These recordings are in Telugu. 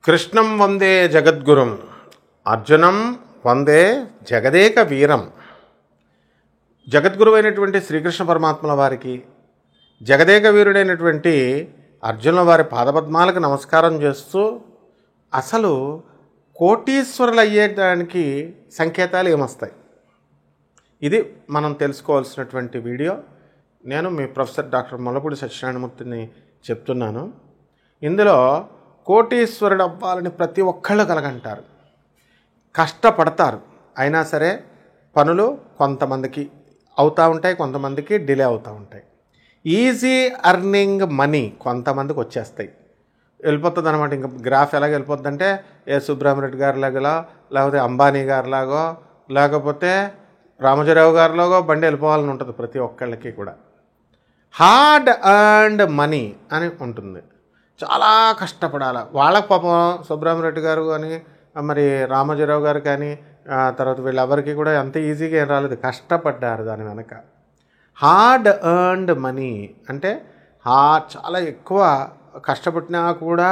కృష్ణం వందే జగద్గురుం, అర్జునం వందే జగదేక వీరం. జగద్గురు అయినటువంటి శ్రీకృష్ణ పరమాత్మల వారికి, జగదేక వీరుడైనటువంటి అర్జునుల వారి పాదపద్మాలకు నమస్కారం చేస్తూ, అసలు కోటీశ్వరులు అయ్యేదానికి సంకేతాలు ఏమొస్తాయి, ఇది మనం తెలుసుకోవాల్సినటువంటి వీడియో. నేను మీ ప్రొఫెసర్ డాక్టర్ ముల్లపూడి సత్యనారాయణమూర్తిని చెప్తున్నాను. ఇందులో కోటీశ్వరుడు అవ్వాలని ప్రతి ఒక్కళ్ళు కలగంటారు, కష్టపడతారు. అయినా సరే పనులు కొంతమందికి అవుతూ ఉంటాయి, కొంతమందికి డిలే అవుతూ ఉంటాయి. ఈజీ అర్నింగ్ మనీ కొంతమందికి వచ్చేస్తాయి, వెళ్ళిపోతుంది అనమాట. ఇంకా గ్రాఫ్ ఎలాగ వెళ్ళిపోద్ది అంటే ఏ సుబ్రహ్మరెడ్డి గారి లాగా, లేకపోతే అంబానీ గారిలాగో, లేకపోతే రామోజీరావు గారిలాగో బండి వెళ్ళిపోవాలని ఉంటుంది ప్రతి ఒక్కళ్ళకి కూడా. హార్డ్ ఎర్న్డ్ మనీ అని ఉంటుంది, చాలా కష్టపడాలి. వాళ్ళకి పాపం సుబ్రహ్మరెడ్డి గారు కానీ, మరి రామోజీరావు గారు కానీ, తర్వాత వీళ్ళెవరికి కూడా అంత ఈజీగా ఏం రాలేదు, కష్టపడ్డారు దాని వెనక. హార్డ్ ఎర్న్డ్ మనీ అంటే చాలా ఎక్కువ కష్టపడినా కూడా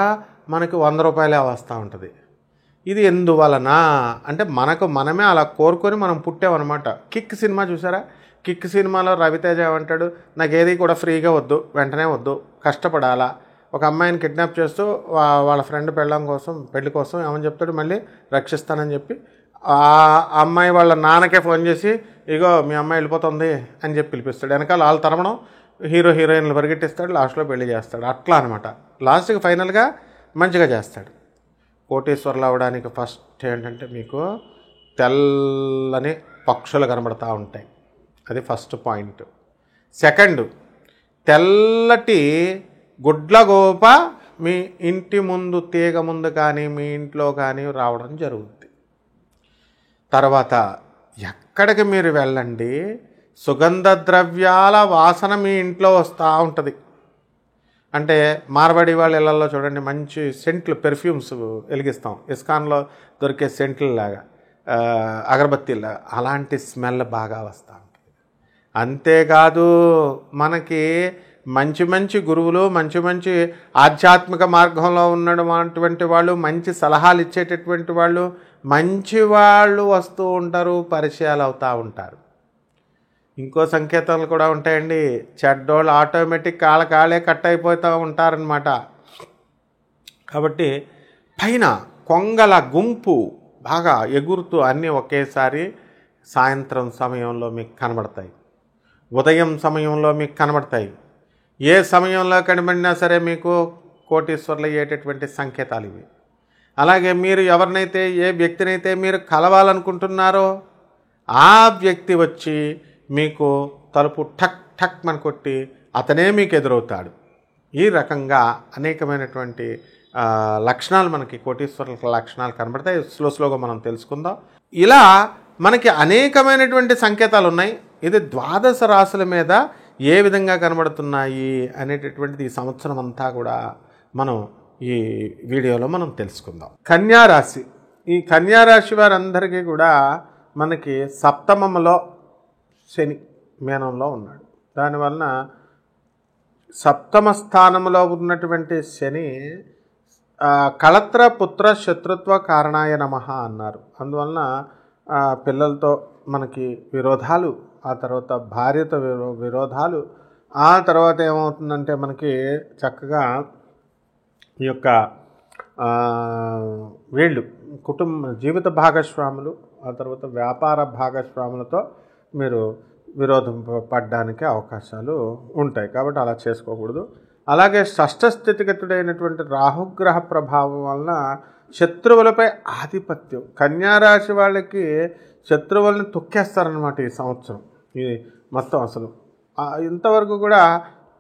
మనకి 100 రూపాయలే వస్తూ ఉంటుంది. ఇది ఎందువలన అంటే మనకు మనమే అలా కోరుకొని మనం పుట్టామన్నమాట. కిక్ సినిమా చూసారా? కిక్ సినిమాలో రవితేజ ఏమంటాడు, నాకు ఏది కూడా ఫ్రీగా వద్దు, వెంటనే వద్దు, కష్టపడాలా. ఒక అమ్మాయిని కిడ్నాప్ చేస్తూ వాళ్ళ ఫ్రెండ్ పెళ్లి కోసం ఏమని చెప్తాడు, మళ్ళీ రక్షిస్తానని చెప్పి ఆ అమ్మాయి వాళ్ళ నాన్నకే ఫోన్ చేసి, ఇగో మీ అమ్మాయి వెళ్ళిపోతుంది అని చెప్పి పిలిపిస్తాడు. వెనకాల వాళ్ళ తరమడం హీరోయిన్లు పరిగెట్టిస్తాడు, లాస్ట్లో పెళ్లి చేస్తాడు. అట్లా అనమాట. లాస్ట్కి ఫైనల్గా మంచిగా చేస్తాడు. కోటీశ్వరులు అవ్వడానికి ఫస్ట్ ఏంటంటే మీకు తెల్లని పక్షులు కనబడతా ఉంటాయి, అది ఫస్ట్ పాయింట్. సెకండ్, తెల్లటి గుడ్లగోప మీ ఇంటి ముందు, తీగ ముందు కానీ మీ ఇంట్లో కానీ రావడం జరుగుతుంది. తర్వాత ఎక్కడికి మీరు వెళ్ళండి, సుగంధ ద్రవ్యాల వాసన మీ ఇంట్లో వస్తూ ఉంటుంది. అంటే మార్వాడి వాళ్ళ ఇళ్ళల్లో చూడండి, మంచి సెంట్లు, పెర్ఫ్యూమ్స్ వెలిగిస్తాం, ఇస్కాన్లో దొరికే సెంట్లలాగా, అగరబత్తీలాగా, అలాంటి స్మెల్ బాగా వస్తూ ఉంటుంది. అంతేకాదు మనకి మంచి మంచి గురువులు, మంచి మంచి ఆధ్యాత్మిక మార్గంలో ఉన్నటువంటి వాళ్ళు, మంచి సలహాలు ఇచ్చేటటువంటి వాళ్ళు, మంచి వాళ్ళు వస్తూ ఉంటారు, పరిచయాలు అవుతూ ఉంటారు. ఇంకో సంకేతాలు కూడా ఉంటాయండి. చెడ్డోళ్ళు ఆటోమేటిక్ కాళ్ళే కట్ అయిపోతూ ఉంటారనమాట. కాబట్టి పైన కొంగల గుంపు బాగా ఎగురుతూ అన్నీ ఒకేసారి సాయంత్రం సమయంలో మీకు కనబడతాయి, ఉదయం సమయంలో మీకు కనబడతాయి. ఏ సమయంలో కనబడినా సరే మీకు కోటీశ్వరులు అయ్యేటటువంటి సంకేతాలు ఇవి. అలాగే మీరు ఎవరినైతే, ఏ వ్యక్తినైతే మీరు కలవాలనుకుంటున్నారో ఆ వ్యక్తి వచ్చి మీకు తలుపు ఠక్ ఠక్ మన కొట్టి అతనే మీకు ఎదురవుతాడు. ఈ రకంగా అనేకమైనటువంటి లక్షణాలు మనకి కోటీశ్వరుల లక్షణాలు కనబడతాయి. స్లోగా మనం తెలుసుకుందాం. ఇలా మనకి అనేకమైనటువంటి సంకేతాలు ఉన్నాయి. ఇది 12 రాశుల మీద ఏ విధంగా కనబడుతున్నాయి అనేటటువంటిది ఈ సంవత్సరం అంతా కూడా మనం ఈ వీడియోలో మనం తెలుసుకుందాం. కన్యారాశి, ఈ కన్యారాశి వారందరికీ కూడా మనకి సప్తమంలో శని మీనంలో ఉన్నాడు. దానివలన సప్తమ స్థానంలో ఉన్నటువంటి శని కళత్ర పుత్ర శత్రుత్వ కారణాయ నమః అన్నారు. అందువలన పిల్లలతో మనకి విరోధాలు, ఆ తర్వాత భార్యతో విరోధాలు, ఆ తర్వాత ఏమవుతుందంటే మనకి చక్కగా ఈ యొక్క వీళ్ళు జీవిత భాగస్వాములు, ఆ తర్వాత వ్యాపార భాగస్వాములతో మీరు విరోధం పడడానికి అవకాశాలు ఉంటాయి. కాబట్టి అలా చేసుకోకూడదు. అలాగే షష్ఠ స్థితిగతుడైనటువంటి రాహుగ్రహ ప్రభావం వలన శత్రువులపై ఆధిపత్యం. కన్యారాశి వాళ్ళకి శత్రువులను తొక్కేస్తారనమాట ఈ సంవత్సరం. ఇది మొత్తం అసలు ఇంతవరకు కూడా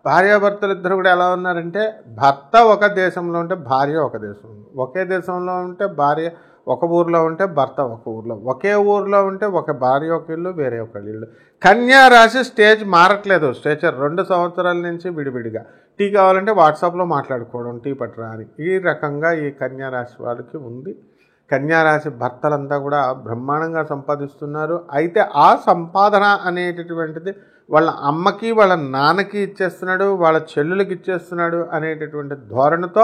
భార్యాభర్తలు ఇద్దరు కూడా ఎలా ఉన్నారంటే, భర్త ఒక దేశంలో ఉంటే భార్య ఒక దేశంలో, ఒకే దేశంలో ఉంటే భార్య ఒక ఊర్లో ఉంటే భర్త ఒక ఊర్లో, ఒకే ఊర్లో ఉంటే ఒక భార్య ఒక ఇల్లు, వేరే ఒక ఇల్లు. కన్యా రాశి స్టేజ్ మారట్లేదు. స్టేచర్ 2 సంవత్సరాల నుంచి విడివిడిగా, టీ కావాలంటే వాట్సాప్లో మాట్లాడుకోవడం, టీ పట్టరా అని. ఈ రకంగా ఈ కన్యా రాశి వాళ్ళకి ఉంది. కన్యారాశి భర్తలంతా కూడా బ్రహ్మాండంగా సంపాదిస్తున్నారు. అయితే ఆ సంపాదన అనేటటువంటిది వాళ్ళ అమ్మకి వాళ్ళ నాన్నకి ఇచ్చేస్తున్నాడు, వాళ్ళ చెల్లులకి ఇచ్చేస్తున్నాడు అనేటటువంటి ధోరణితో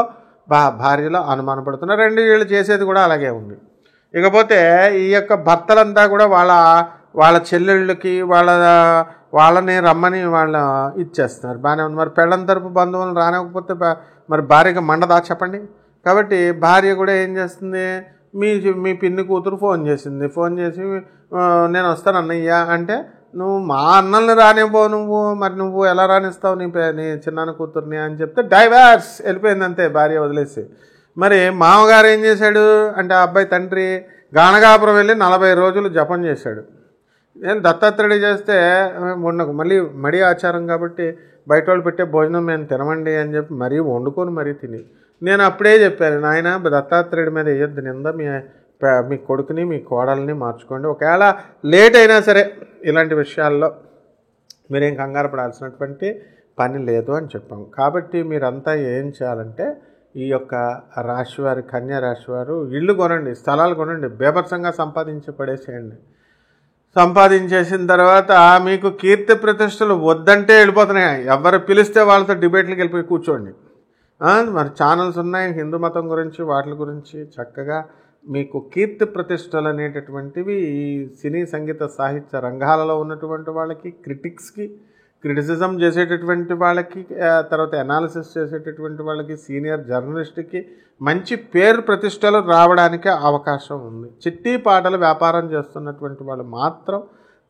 భార్యలో అనుమానపడుతున్నారు. రెండు వీళ్ళు చేసేది కూడా అలాగే ఉంది. ఇకపోతే ఈ యొక్క భర్తలంతా కూడా వాళ్ళ చెల్లెళ్ళకి వాళ్ళని రమ్మని ఇచ్చేస్తున్నారు. బాగానే ఉంది. మరి పెళ్ళం తరపు బంధువులను రానివ్వకపోతే మరి భార్యకి మండదా చెప్పండి. కాబట్టి భార్య కూడా ఏం చేస్తుంది, మీ పిన్ని కూతురు ఫోన్ చేసి నేను వస్తాను అన్నయ్య అంటే, నువ్వు మా అన్నల్ని రానివ్వో, మరి నువ్వు ఎలా రానిస్తావు నీ చిన్నాన్న కూతుర్ని అని చెప్తే డైవర్స్ వెళ్ళిపోయింది అంతే, భార్య వదిలేసి. మరి మామగారు ఏం చేశాడు అంటే, ఆ అబ్బాయి తండ్రి గానగాపురం వెళ్ళి 40 రోజులు జపం చేశాడు. నేను దత్తాత్రేయుడు చేస్తే మళ్ళీ మడి ఆచారం కాబట్టి బయట వాళ్ళు పెట్టే భోజనం మేము తినమండి అని చెప్పి మరీ వండుకొని మరీ తిని, నేను అప్పుడే చెప్పాను, నాయన దత్తాత్రేయుడి మీద వేయొద్దు నింద, మీ కొడుకుని మీ కోడల్ని మార్చుకోండి, ఒకవేళ లేట్ అయినా సరే ఇలాంటి విషయాల్లో మీరేం కంగారు పడాల్సినటువంటి పని లేదు అని చెప్పాం. కాబట్టి మీరంతా ఏం చేయాలంటే, ఈ యొక్క రాశివారి కన్యా రాశివారు ఇళ్ళు కొనండి, స్థలాలు కొనండి, బేభత్సంగా సంపాదించి పడేసేయండి. సంపాదించేసిన తర్వాత మీకు కీర్తి ప్రతిష్టలు వద్దంటే వెళ్ళిపోతున్నాయి. ఎవరు పిలిస్తే వాళ్ళతో డిబేట్లకు వెళ్ళిపోయి కూర్చోండి. మరి ఛానల్స్ ఉన్నాయి హిందూ మతం గురించి, వాటి గురించి చక్కగా మీకు కీర్తి ప్రతిష్టలు అనేటటువంటివి ఈ సినీ సంగీత సాహిత్య రంగాలలో ఉన్నటువంటి వాళ్ళకి, క్రిటిసిజం చేసేటటువంటి వాళ్ళకి, తర్వాత అనాలిసిస్ చేసేటటువంటి వాళ్ళకి, సీనియర్ జర్నలిస్ట్కి మంచి పేరు ప్రతిష్టలు రావడానికి అవకాశం ఉంది. చిట్టి పాటలు వ్యాపారం చేస్తున్నటువంటి వాళ్ళు మాత్రం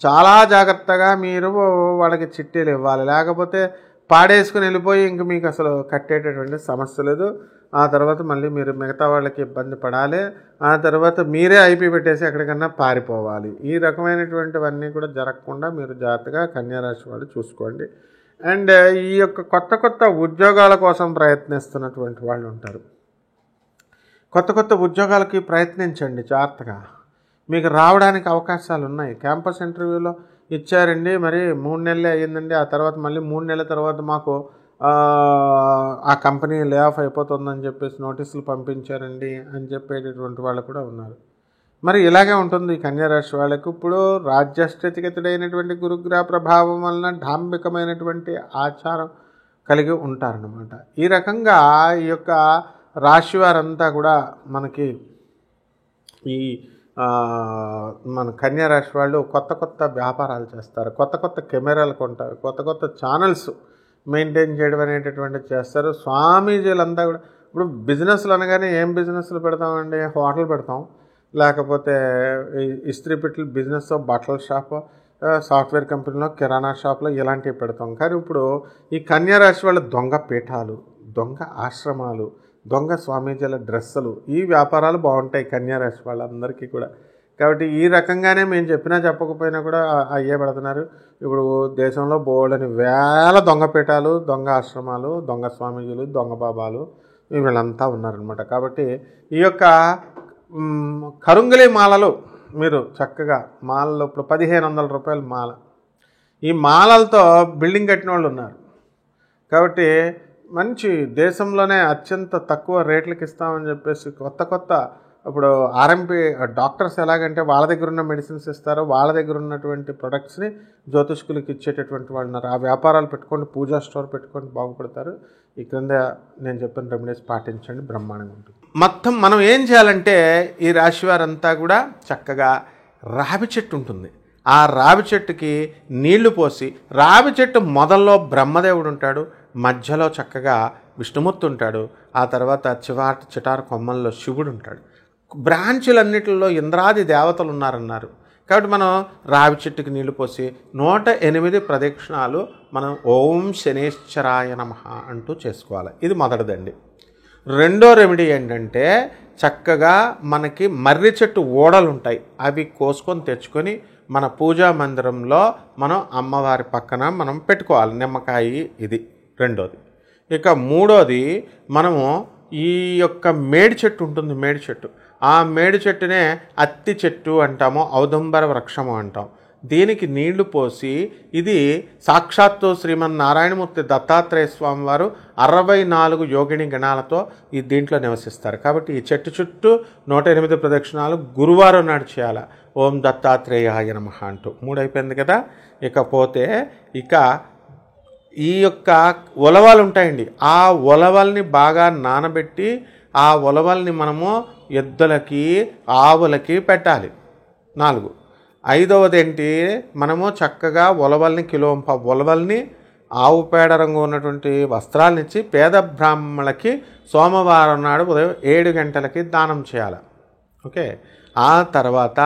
చాలా జాగ్రత్తగా మీరు వాళ్ళకి చిట్టీలు ఇవ్వాలి. లేకపోతే పాడేసుకుని వెళ్ళిపోయి ఇంక మీకు అసలు కట్టేటటువంటి సమస్య లేదు. ఆ తర్వాత మళ్ళీ మీరు మిగతా వాళ్ళకి ఇబ్బంది పడాలి. ఆ తర్వాత మీరే ఐపీ పెట్టేసి ఎక్కడికన్నా పారిపోవాలి. ఈ రకమైనటువంటివన్నీ కూడా జరగకుండా మీరు జాగ్రత్తగా కన్యారాశి వాళ్ళు చూసుకోండి. అండ్ ఈ యొక్క కొత్త ఉద్యోగాల కోసం ప్రయత్నిస్తున్నటువంటి వాళ్ళు ఉంటారు. కొత్త ఉద్యోగాలకి ప్రయత్నించండి జాగ్రత్తగా, మీకు రావడానికి అవకాశాలు ఉన్నాయి. క్యాంపస్ ఇంటర్వ్యూలో ఇచ్చారండి, మరి 3 నెలలే అయ్యిందండి, ఆ తర్వాత మళ్ళీ 3 నెలల తర్వాత మాకు ఆ కంపెనీ లే ఆఫ్ అయిపోతుందని చెప్పేసి నోటీసులు పంపించారండి అని చెప్పేటటువంటి వాళ్ళు కూడా ఉన్నారు. మరి ఇలాగే ఉంటుంది కన్యారాశి వాళ్ళకు. ఇప్పుడు రాజ్యస్థితిగతుడైనటువంటి గురుగ్రహ ప్రభావం వలన డాంబికమైనటువంటి ఆచారం కలిగి ఉంటారన్నమాట. ఈ రకంగా ఈ యొక్క రాశి వారంతా కూడా మనకి ఈ మన కన్యారాశి వాళ్ళు కొత్త వ్యాపారాలు చేస్తారు, కొత్త కెమెరాలు కొంటారు, కొత్త ఛానల్స్ మెయింటైన్ చేయడం అనేటటువంటిది చేస్తారు. స్వామీజీలంతా కూడా ఇప్పుడు బిజినెస్లు అనగానే ఏం బిజినెస్లు పెడతామండి, హోటల్ పెడతాం, లేకపోతే ఇస్త్రీ పెట్టిన బిజినెస్, బట్టల షాప్, సాఫ్ట్వేర్ కంపెనీలో, కిరాణా షాప్లో ఇలాంటివి పెడతాం. కానీ ఇప్పుడు ఈ కన్యారాశి వాళ్ళ దొంగ పీఠాలు, దొంగ ఆశ్రమాలు, దొంగ స్వామీజీల డ్రెస్సులు, ఈ వ్యాపారాలు బాగుంటాయి కన్యారాశి వాళ్ళందరికీ కూడా. కాబట్టి ఈ రకంగానే మేము చెప్పినా చెప్పకపోయినా కూడా అయ్యే పెడుతున్నారు. ఇప్పుడు దేశంలో బోల్డని వేల దొంగపీఠాలు, దొంగ ఆశ్రమాలు, దొంగ స్వామీజీలు, దొంగ బాబాలు వీళ్ళంతా ఉన్నారనమాట. కాబట్టి ఈ యొక్క కరుంగలి మాలలు మీరు చక్కగా మాలలో ఇప్పుడు 1500 రూపాయల మాల, ఈ మాలలతో బిల్డింగ్ కట్టిన వాళ్ళు ఉన్నారు. కాబట్టి మంచి దేశంలోనే అత్యంత తక్కువ రేట్లకి ఇస్తామని చెప్పేసి కొత్త ఇప్పుడు ఆర్ఎంపీ డాక్టర్స్ ఎలాగంటే వాళ్ళ దగ్గర ఉన్న మెడిసిన్స్ ఇస్తారో, వాళ్ళ దగ్గర ఉన్నటువంటి ప్రొడక్ట్స్ని జ్యోతిష్కులకి ఇచ్చేటటువంటి వాళ్ళు ఉన్నారు. ఆ వ్యాపారాలు పెట్టుకోండి, పూజా స్టోర్ పెట్టుకోండి, బాగుపడతారు. ఈ క్రింద నేను చెప్పిన రెమెడీస్ పాటించండి, బ్రహ్మాండంగా ఉంటుంది. మొత్తం మనం ఏం చేయాలంటే, ఈ రాశి వారంతా కూడా చక్కగా రావి చెట్టు ఉంటుంది, ఆ రావి చెట్టుకి నీళ్లు పోసి, రావి చెట్టు మొదల్లో బ్రహ్మదేవుడు ఉంటాడు, మధ్యలో చక్కగా విష్ణుమూర్తి ఉంటాడు, ఆ తర్వాత చిటారు కొమ్మల్లో శివుడు ఉంటాడు, బ్రాంచులన్నిటిలో ఇంద్రాది దేవతలు ఉన్నారన్నారు. కాబట్టి మనం రావి చెట్టుకి నీళ్లు పోసి 108 ప్రదక్షిణాలు మనం ఓం శనేశ్వరాయ నమః అంటూ చేసుకోవాలి. ఇది మొదటిదండి. రెండో రెమెడీ ఏంటంటే, చక్కగా మనకి మర్రి చెట్టు ఓడలు ఉంటాయి, అవి కోసుకొని తెచ్చుకొని మన పూజా మందిరంలో మనం అమ్మవారి పక్కన మనం పెట్టుకోవాలి, నిమ్మకాయ. ఇది రెండోది. ఇక మూడోది, మనము ఈ యొక్క మేడి చెట్టు ఉంటుంది, మేడి చెట్టు, ఆ మేడి చెట్టునే అత్తి చెట్టు అంటాము, ఔదంబర వృక్షము అంటాం. దీనికి నీళ్లు పోసి, ఇది సాక్షాత్తు శ్రీమన్నారాయణమూర్తి దత్తాత్రేయ స్వామి వారు 64 యోగిని గణాలతో ఈ దీంట్లో నివసిస్తారు. కాబట్టి ఈ చెట్టు చుట్టూ 108 ప్రదక్షిణాలు గురువారం నాడు చేయాలి. ఓం దత్తాత్రేయాయ నమః అంటూ. 3 అయిపోయింది కదా. ఇకపోతే ఈ యొక్క ఉలవలు ఉంటాయండి, ఆ ఉలవల్ని బాగా నానబెట్టి ఆ ఉలవల్ని మనము ఎద్దులకి ఆవులకి పెట్టాలి. 4. ఐదవది ఏంటి, మనము చక్కగా ఉలవల్ని ఉలవల్ని ఆవు పేడ రంగు ఉన్నటువంటి వస్త్రాలనిచ్చి పేద బ్రాహ్మణులకి సోమవారం నాడు ఉదయం 7 గంటలకి దానం చేయాలి. ఓకే. ఆ తర్వాత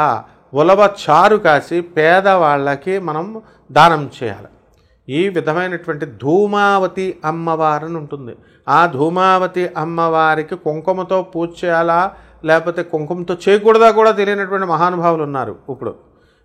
ఉలవ చారు కాసి పేదవాళ్ళకి మనం దానం చేయాలి. ఈ విధమైనటువంటి ధూమావతి అమ్మవారిని ఉంటుంది. ఆ ధూమావతి అమ్మవారికి కుంకుమతో పూజ చేయాలా లేకపోతే కుంకుమతో చేయకూడదా కూడా తెలియనటువంటి మహానుభావులు ఉన్నారు ఇప్పుడు.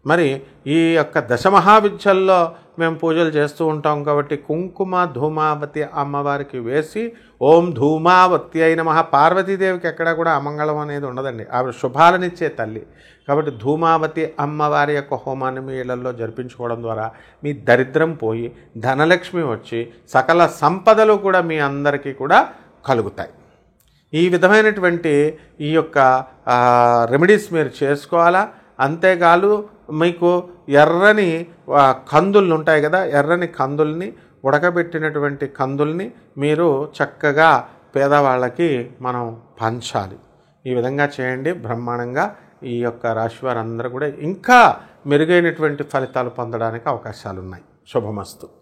మరి ఈ యొక్క దశమహావిద్యల్లో మేము పూజలు చేస్తూ ఉంటాం కాబట్టి కుంకుమ ధూమావతి అమ్మవారికి వేసి ఓం ధూమావతి అయిన పార్వతీదేవికి ఎక్కడా కూడా అమంగళం అనేది ఉండదండి. ఆవిడ శుభాలనిచ్చే తల్లి కాబట్టి ధూమావతి అమ్మవారి యొక్క హోమాన్ని మీ ఇళ్లలో జరిపించుకోవడం ద్వారా మీ దరిద్రం పోయి ధనలక్ష్మి వచ్చి సకల సంపదలు కూడా మీ అందరికీ కూడా కలుగుతాయి. ఈ విధమైనటువంటి ఈ యొక్క రెమెడీస్ మీరు చేసుకోవాలా. అంతేకాదు మీకు ఎర్రని కందులు ఉంటాయి కదా, ఎర్రని కందుల్ని ఉడకబెట్టినటువంటి కందుల్ని మీరు చక్కగా పేదవాళ్ళకి మనం పంచాలి. ఈ విధంగా చేయండి. బ్రహ్మాండంగా ఈ యొక్క రాశి వారందరూ కూడా ఇంకా మెరుగైనటువంటి ఫలితాలు పొందడానికి అవకాశాలు ఉన్నాయి. శుభమస్తు.